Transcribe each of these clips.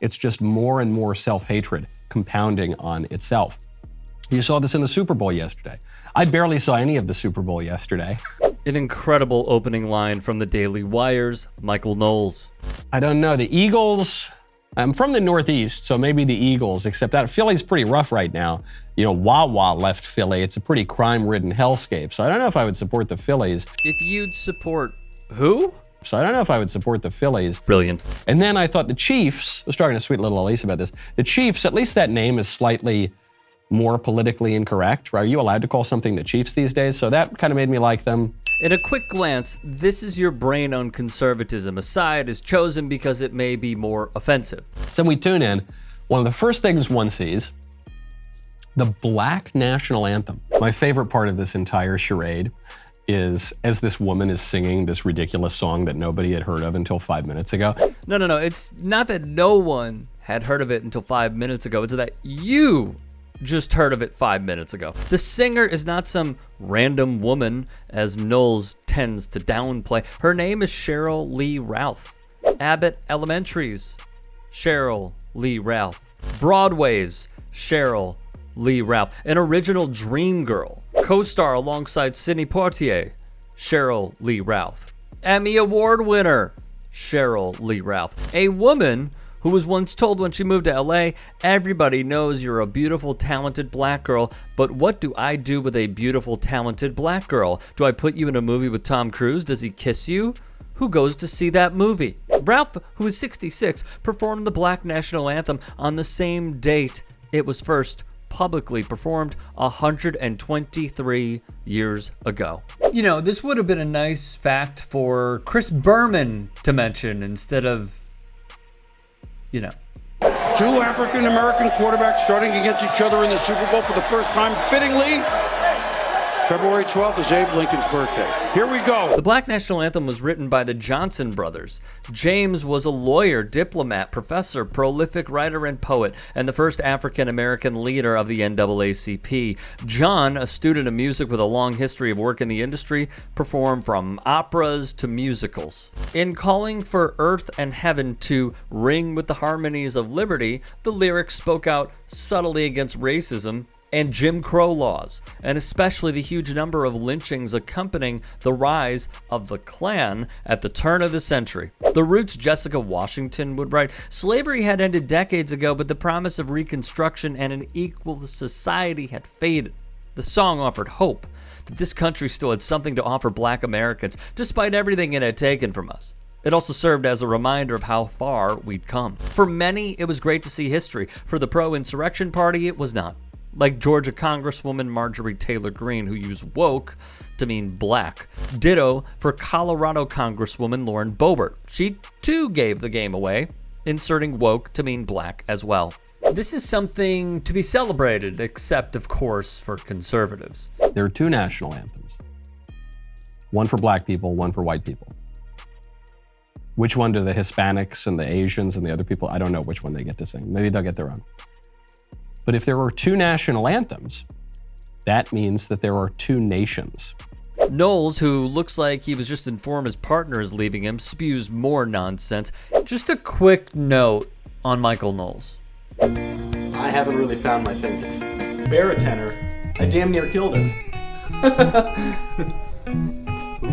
It's just more and more self-hatred compounding on itself. You saw this in the Super Bowl yesterday. I barely saw any of the Super Bowl yesterday. An incredible opening line from the Daily Wire's Michael Knowles. I don't know, the Eagles, I'm from the Northeast, so maybe the Eagles, except that Philly's pretty rough right now. You know, Wawa left Philly. It's a pretty crime-ridden hellscape, so I don't know if I would support the Phillies. If you'd support who? So I don't know if I would support the Phillies. Brilliant. And then I thought the Chiefs, I was talking to sweet little Elise about this, the Chiefs, at least that name is slightly more politically incorrect. Are you allowed to call something the Chiefs these days? So that kind of made me like them. At a quick glance, this is your brain on conservatism. A side is chosen because it may be more offensive. So when we tune in, one of the first things one sees, the Black National Anthem. My favorite part of this entire charade is as this woman is singing this ridiculous song that nobody had heard of until 5 minutes ago. No. It's not that no one had heard of it until 5 minutes ago. It's that you just heard of it 5 minutes ago. The singer is not some random woman, as Knowles tends to downplay. Her name is Cheryl Lee Ralph. Abbott Elementary's Cheryl Lee Ralph. Broadway's Cheryl Lee Ralph. An original dream girl. Co-star alongside Sidney Poitier, Cheryl Lee Ralph. Emmy Award winner, Cheryl Lee Ralph. A woman who was once told when she moved to LA, everybody knows you're a beautiful, talented black girl, but what do I do with a beautiful, talented black girl? Do I put you in a movie with Tom Cruise? Does he kiss you? Who goes to see that movie? Ralph, who is 66, performed the Black National Anthem on the same date it was first publicly performed 123 years ago. You know, this would have been a nice fact for Chris Berman to mention instead of, you know. Two African-American quarterbacks starting against each other in the Super Bowl for the first time, fittingly. February 12th is Abe Lincoln's birthday. Here we go. The Black National Anthem was written by the Johnson brothers. James was a lawyer, diplomat, professor, prolific writer and poet, and the first African-American leader of the NAACP. John, a student of music with a long history of work in the industry, performed from operas to musicals. In calling for earth and heaven to ring with the harmonies of liberty, the lyrics spoke out subtly against racism and Jim Crow laws, and especially the huge number of lynchings accompanying the rise of the Klan at the turn of the century. The Roots' Jessica Washington would write, "Slavery had ended decades ago, but the promise of Reconstruction and an equal society had faded." The song offered hope that this country still had something to offer black Americans, despite everything it had taken from us. It also served as a reminder of how far we'd come. For many, it was great to see history. For the pro-insurrection party, it was not. Like Georgia Congresswoman Marjorie Taylor Greene, who used woke to mean black. Ditto for Colorado Congresswoman Lauren Boebert. She too gave the game away, inserting woke to mean black as well. This is something to be celebrated, except of course for conservatives. There are two national anthems. One for black people, one for white people. Which one do the Hispanics and the Asians and the other people, I don't know which one they get to sing. Maybe they'll get their own. But if there are two national anthems, that means that there are two nations. Knowles, who looks like he was just informed his partner is leaving him, spews more nonsense. Just a quick note on Michael Knowles. I haven't really found my thing yet. Baritone, I damn near killed him.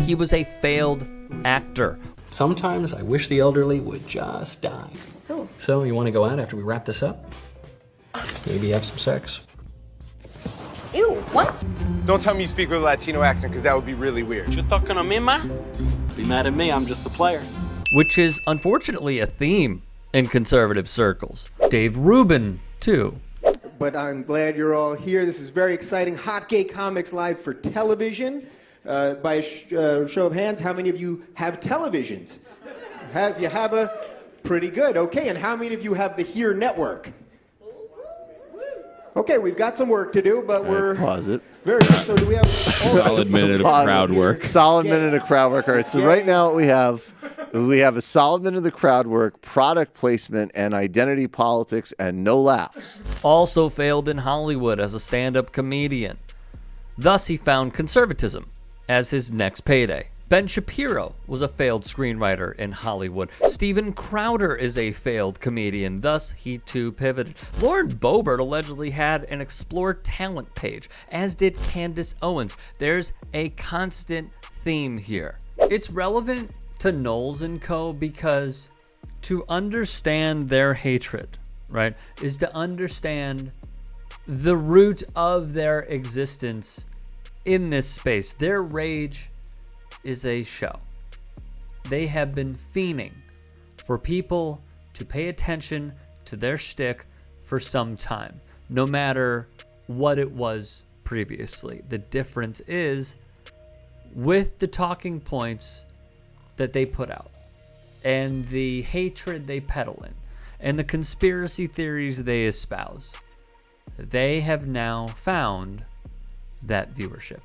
He was a failed actor. Sometimes I wish the elderly would just die. Oh. So you want to go out after we wrap this up? Maybe have some sex. Ew, what? Don't tell me you speak with a Latino accent, because that would be really weird. You talking to me, man? Be mad at me, I'm just the player. Which is unfortunately a theme in conservative circles. Dave Rubin, too. But I'm glad you're all here. This is very exciting. Hot Gay Comics live for television. By a show of hands, how many of you have televisions? You have a pretty good. Okay, and how many of you have the Here Network? Okay, we've got some work to do, but we're pause it. Very good. So do we have solid minute of crowd work? Solid minute of crowd work. All right. So right now we have a solid minute of the crowd work, product placement, and identity politics, and no laughs. Also failed in Hollywood as a stand-up comedian. Thus, he found conservatism as his next payday. Ben Shapiro was a failed screenwriter in Hollywood. Steven Crowder is a failed comedian, thus he too pivoted. Lauren Boebert allegedly had an Explore Talent page, as did Candace Owens. There's a constant theme here. It's relevant to Knowles & Co. because to understand their hatred, right, is to understand the root of their existence in this space. Their rage is a show. They have been fiending for people to pay attention to their shtick for some time, no matter what it was previously. The difference is with the talking points that they put out and the hatred they peddle in and the conspiracy theories they espouse, they have now found that viewership.